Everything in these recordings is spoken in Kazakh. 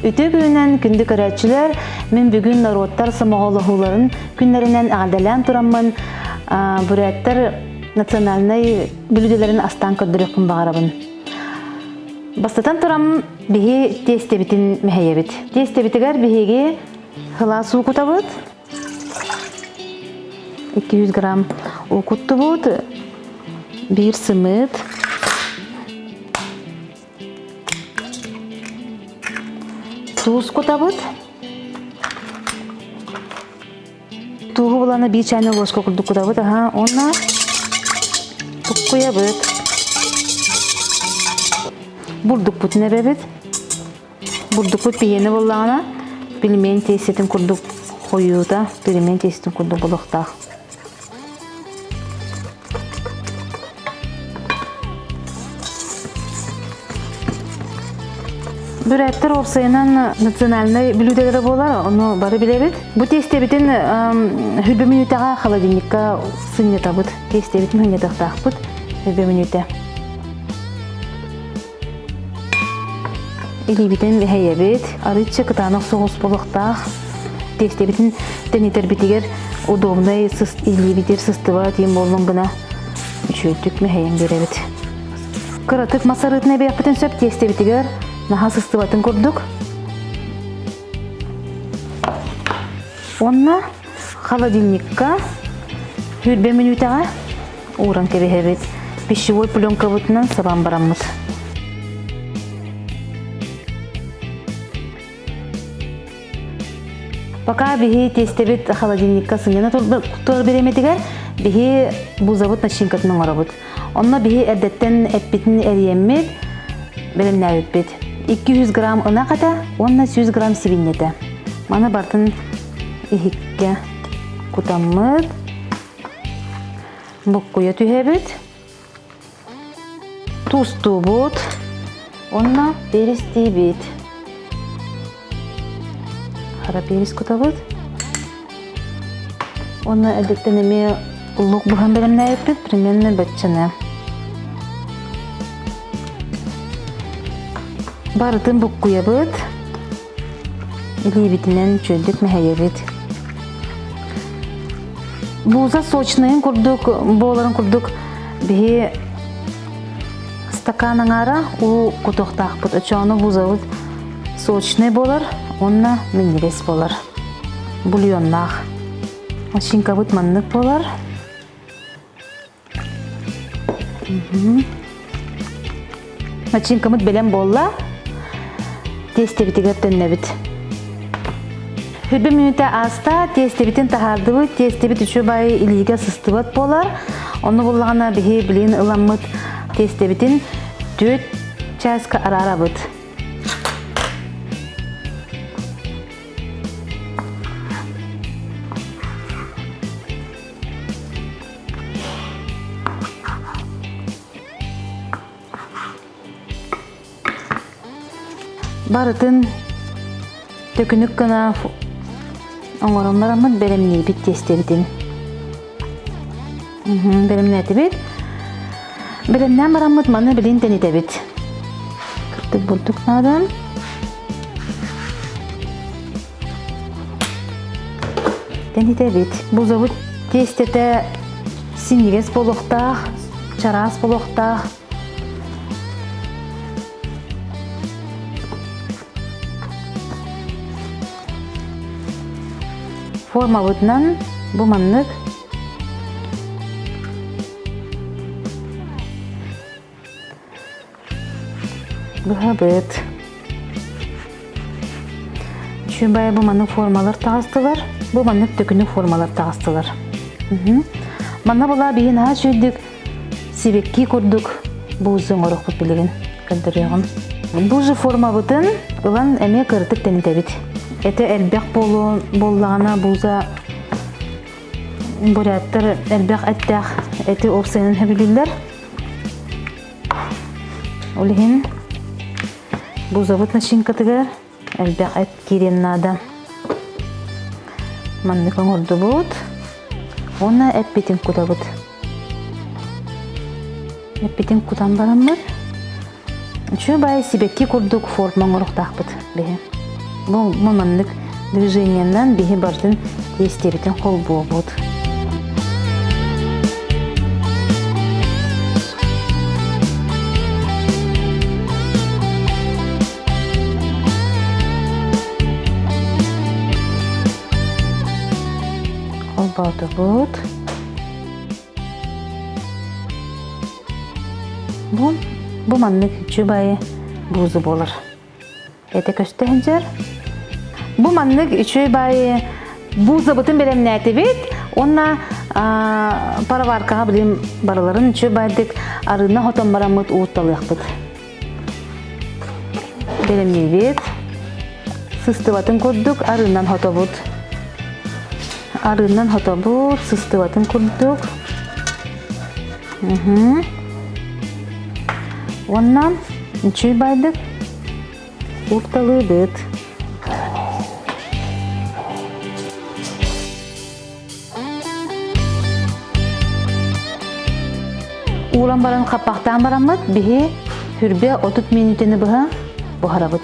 Үтө күнен күнді көрәтчілер, мен бүгін народтар самоғолығыларын күнлерінен ағадалан тұрамын, бүрәттер национальный бүліделерін астан көрдірекпін бағарабын. Бастатан тұрам бігі тестебітін мәхейебіт. Тестебітігер бігеге хыла су құтабыд. 200 грамм ұқытты бұд. Bir сымыт. Туз құтабыд. Туғы бұланы bir чайны ложка күрдік құтабыд. Онна тұқ қойабыд. Бурдук бүтіне бәбіт. Бурдук бүт бейені болағына пельмен тесетін күрдік қойуыда, пельмен тесетін күрдік болуқтақ. Бүрәттер опсайынан национальный блюделері болар, оны бары білебіт. Бұл тестебітін хүлбі минутаға холодильникка сыннета бұд. Тестебітін хүнетіқтақ бұд хүлбі минута. Илибитен бихайябит, арычы кытанық соғыс болуқтақ. Тестебитін тәнетер бітігер удобный илибитер сыстыва тем болуын ғына үшөлтік мехайын беребит. Кыратык масарытына бейақпытын сөп тестебитігер наға сыстыватын көрдік. Онна холодильникка хүлбе минутаға уран кебехебит. Пищевой пленка бұтынан сабан барамыз. Пока бихи тестебит холодильникка сыңена тұр береметігер, бихи бұзабыт начинкатының арабыт. Онна бихи әрдеттен әппетін әриеммет, білімне өтпет. 200 грамм ына қата, онна 100 грамм сивиннеті. Маны бартын ихикке кутаммыд. Бұқ қойы түйебет. Туз тубут. Онна пересті бет. Қара перес күтабыд. Оны әдеттен әме ұлық бұған білімне өппет, примерно бәтчіні. Барытын бұқ қойабыд. Илебетінен чөлдік мәхейебет. Бұза сочныйын күрдік, боларын күрдік. Бігі стаканын ара ұл құтықтақ бұд. Өчоны бұзабыд сочный болар. Онна минерес болар. Бульоннақ. Шинка бұд маннық болар. Шинка бұд белен болла. Тестебітігер төнне біт. Хүлбі минута аста тестебітін тахарды бұд. Тестебіт үші бай илиге сысты бұд болар. Оны болағына бігі білен ыламмыд. Тестебітін 4 чайска арара бұд. Барытын төкінік кіна оңырын барамын бәлімней бит тестебітін. Бәлімней әті бет. Бәлімнен барамын маны білін тәнеті бет. Күртік бұлдық надан. Тәнеті бет. Бұл забыт тестеті синегес болуқтақ, чарас болуқтақ. Forma бұтынан bu manlık бұға бұт. Шүнбай bu manlık formalar tağыстылар, bu manlık tökünlük formalar tağыстылар. Манна бұла бейін аға жүйдік себекке көрдік бұзың орық бұт білігін көлдіріғын. Бұл жы forma бұтын ұлан әме кырытық тәнеті біт. Эти элбек боллағына бұза буряттар элбек әттәқ эти опсайнын хөбілілер. Олығын бұза бұт начинкатығар элбек әт керен нада. Маннықын орды бұт. Оны әппетін күта бұт. Әппетін күтан барамыр. Үші бай себекке күрдік формаң ұрықтақ бұт. Бұл маннык движениянан бихи бардын естеритен қол буд. Қол бауды буд. Бұл маннык үчүбайы бузы болыр. Эте көстөһөн жер. Бу маннык үчүбайы бузы бутун беремнәти бит. Онна параваркага билим бараларын үчүбайдык арына хотон барамыт ууталыакпыт. Беремни бит. Сыстыбатын курдук, арынан хотобут. Арынан хотобут, сыстыбатын курдук. Оннан үчүбайдык ууталыбыт. Улан баран капактан барамыт, бихи хүрбе 30 минутыны бухарабыт.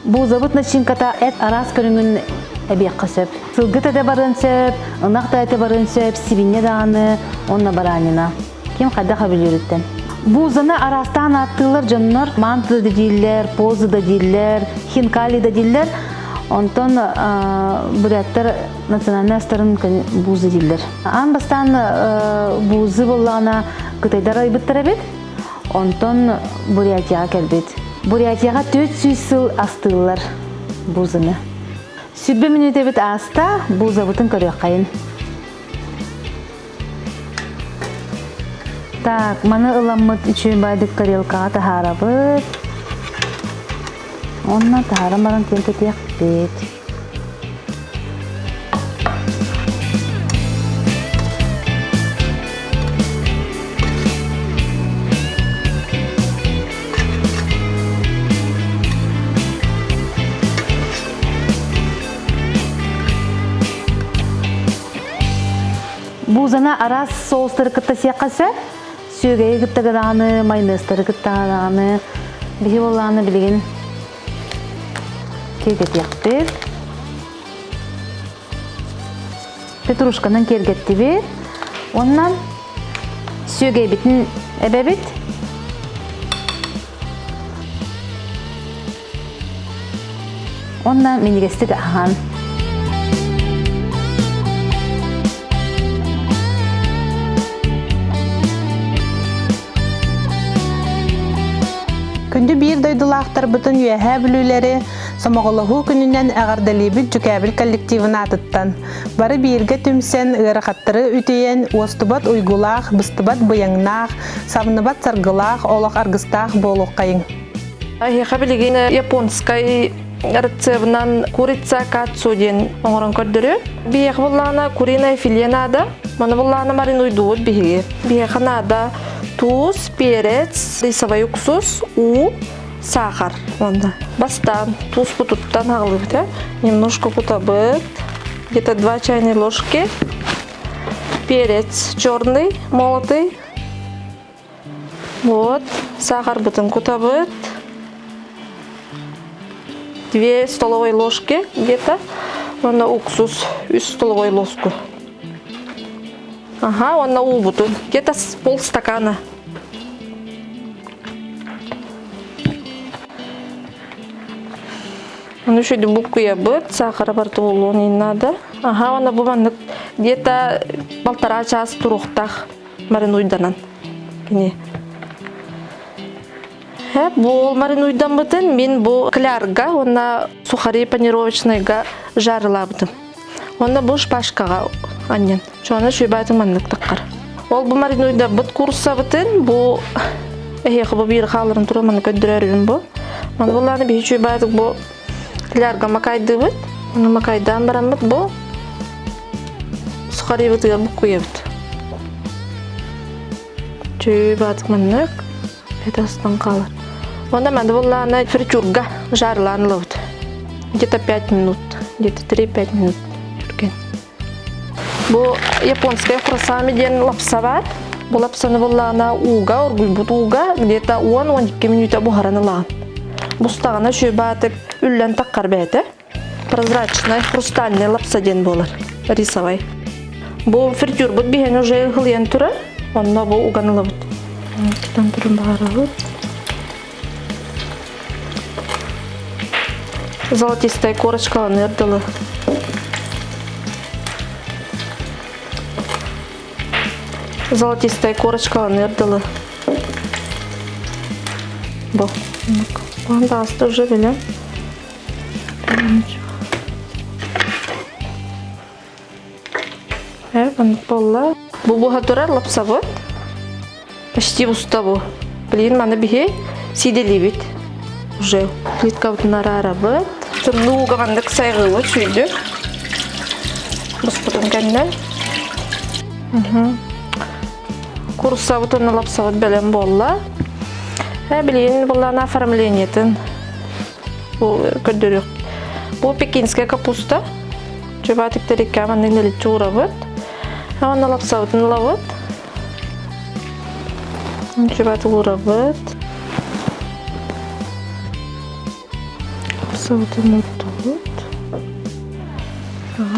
Бу забыт начинката эт арас көрүнгүн эбек касып. Сылгыт эте барын сөп, ынакта эте барын сөп, сибинне даганы, онна баранина. Ким кайда кабилүрүттен. Бу зана арастан аттылар жоннор, манты да диллер, позы да диллер, хинкали да диллер. Онтон буряттар национальный астарын бузы диллер. Анбастан бузы боллана кытайдар айбыттар бит. Онтон Бурятияга келбит. Бурятияга 400 жыл астылар бузыны. Сүрбе минуте бит аста буза бутын көрөк кайын. Так, маны ыламмыт үчүбайдык тарелкага тахарабыт. Онна тахарам баран тентетек бит. Бузана арас соустары кытта сияқасы, сүйгейі кытта кыдағаны, майонездары кытта кыдағаны, бихи болағаны білген кергет яқпет. Петрушканын кергетті бет. Оннан сүйгей бітін әбе бет. Оннан менегестік аған. Күнді бір дойдылақтар бұтын үйәхә білулері Самоғылығы күнінен әғардалебіт жүкәбіл коллективына атыттан. Бары бірге түмсен ғырақаттыры үтейен остыбат ұйгулақ, быстыбат бұяңнақ, савыныбат сарғылақ, олақ арғыстақ болуқ қайын. Айха білеген японскай рецебнан курица катсу ден оңырын көрдірі. Бейек болағына куриной филенада, маны болағына марин уйдуыд бейге. Бейеканада туз, перец, рисовый уксус, сахар. Бастан, туз путуттан ағылып, немножко кутабыт, где-то 2 чайные ложки, перец черный, молотый, вот, сахар бутын кутабыт, 2 столовые ложки где-то, уксус, 1 столовую ложку. Ага, он на убутун, где-то полстакана. Он еще букву ябыт, сахара бартулу не надо. Ага, он обуван где-то 1,5 часа турухтах маринуйданан. Бұл маринуйдан бытын, мен бұл клярга, онна сухари панировочныйга жарылабыдым. Онна бұл шпашкаға аннен. Чоны шүйбайтын маннық таққар. Ол бұл маринуйда бұт курса бытын, бұл әйеқі бұл бір қалырын тұру маны көндірерін бұл. Маны бұланы бей шүйбайтық бұл клярга макайды бұт. Оны макайдан баран бұт бұл сухари бұтыға бұл көе бұт. Шүйбайтық маннық әтастан қалыр. Онда мәнді бұланы фритюрға жарыланылы бұт. Где-то 5 минут, где-то 3-5 минут. Бұл японская хурасами ден лапса бар. Бұл лапсаны болағына уға, оргул бұт уға, где-то 10-12 минута бұғараны лаған. Бұстағына шөй батық үллен таққар бәді. Прозрачный, хрустальный лапса ден болар. Рисовай. Бұл фритюр бұд бейін уже ғылиян түрі. Онна бұл уғанылы бұд. Кітан түрін бағара бұд. Золотистая корочкаланы ырдылы. Золотистая корочкаланы ырдылы. Бұл. Бұғанда асты уже білем. Болла. Бұл бұға тұрар лапса бұд. Почти ұста бұл. Білген маны біге сидели бит. Уже плитка бұтын ара бұд. Түрлі ұғағандық сайғылы чүйді. Бұспытын кәннен. Курса бұтын лапса бұд бәлем болла. Білген бұлланы оформлениетін. Бұл көрдірік. Бұл пекинская капуста. Чөбатик терекке аманның нелі чуғыра бұд. Оны лапса бұтын лавыд. Чөбатик ұра бұд. Лапса бұтын ұтты бұд.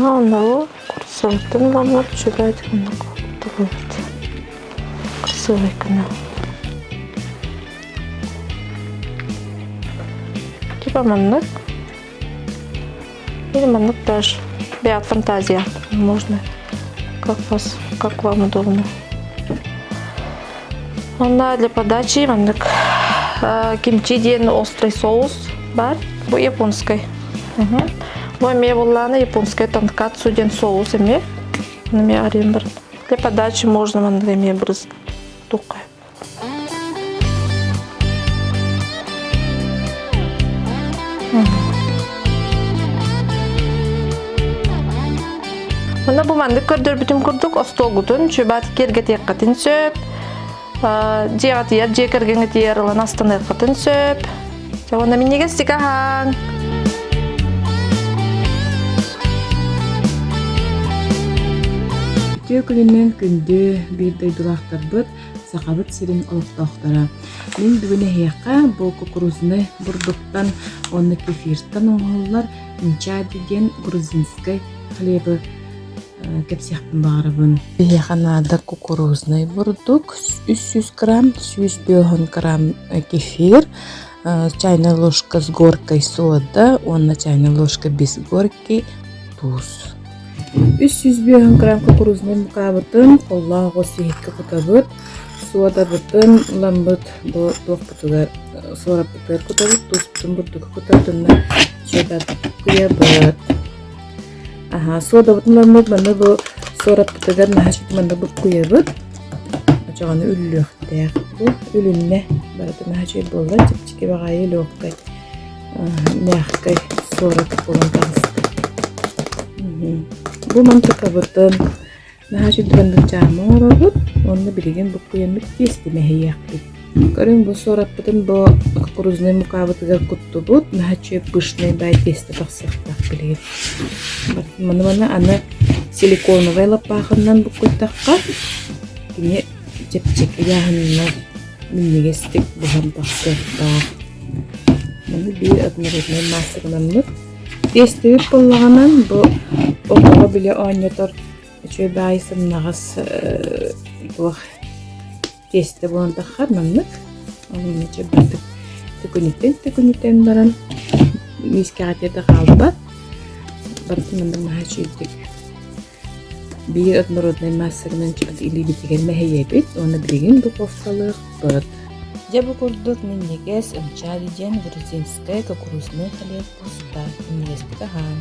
Оны курса бұтын лавыд. Чөбатик ұны қоқты бұд. Қысылы күні. Маннык. Или маннык даже. Беат фантазия. Можно. Как вам удобно. Она для подачи маннык. Кимчи ден острый соус. Бар. Бу японской. Бу ме булланы японской танкацу ден соус ме. Нами арим бар. Для подачи можно маннык ме брыз. Тукай. Ona bu mandık kördür bütün kurduk ostolgutun çöbat kerget yakatın söp. Jegat yer jekergen yer lan astana yakatın söp. Ona minige sikahan. Күннен күнді bir дойдулақтар бұд, сақабыт сирин олықтақтара. Мен бүгіне хеққа бұл кукурузны бұрдықтан, оны кефирттан оңғылар, инча деген грузинскай хлебы кепсияқтын бағарабын. Хеқанада кукурузный бұрдық, 300 грамм, 150 грамм кефир, чайная ложка с горкой сода, онна чайная ложка без горки, туз. 350 грамм кукурузный мукабытын, қоллағы сейіткі құтабыт, сода бұтын, ламбыт, тоқ бұтығар, сора бұтығар құтабыт, туз бұтын бұтығы құтабытынна чөдат құябыт. Сода бұтын ламбыт, маңда бұл сора бұтығар нәхашет маңда бұл құябыт. Ачағаны үлі өқтәк. Бұл үлінне барады нәхашет болды, чепчеке бағайы лөққай, нәққай сора бұтығын тағысты. Bu mantıka bıtın. Naha şüdübandın çağımı orabıt. Onu bilgen bu kuyanlık kestime heyaklık. Görün bu sorat bıtın bu kukuruzunay mukabıtıgar kuttu bıt. Naha çöp bışnay bay testi taksıqtaq bilgen. Bana ana silikonovay lapağından bu kuytaqqa. Kine çepçek yağınına minnegestik bu ham taksıqtaq. Bana bir admırıdnay masıqınanlık. Testiyip bollağanan bu oğuğa bile oynatar. Şöyle bayısın nağız bu testi bunu da xarmanlık. Onun için batık tükünitten baran miskağatiyata qalbat. Bartımından maha çöydük. Bir admırıdnay masıqınan çıqdı ili bitigen meheyebit. Onu bilgin bu koftalık bıt. Жабы курдук миннегес ымча диден грузинская кукурузный хлеб пуста. Инвестика хан.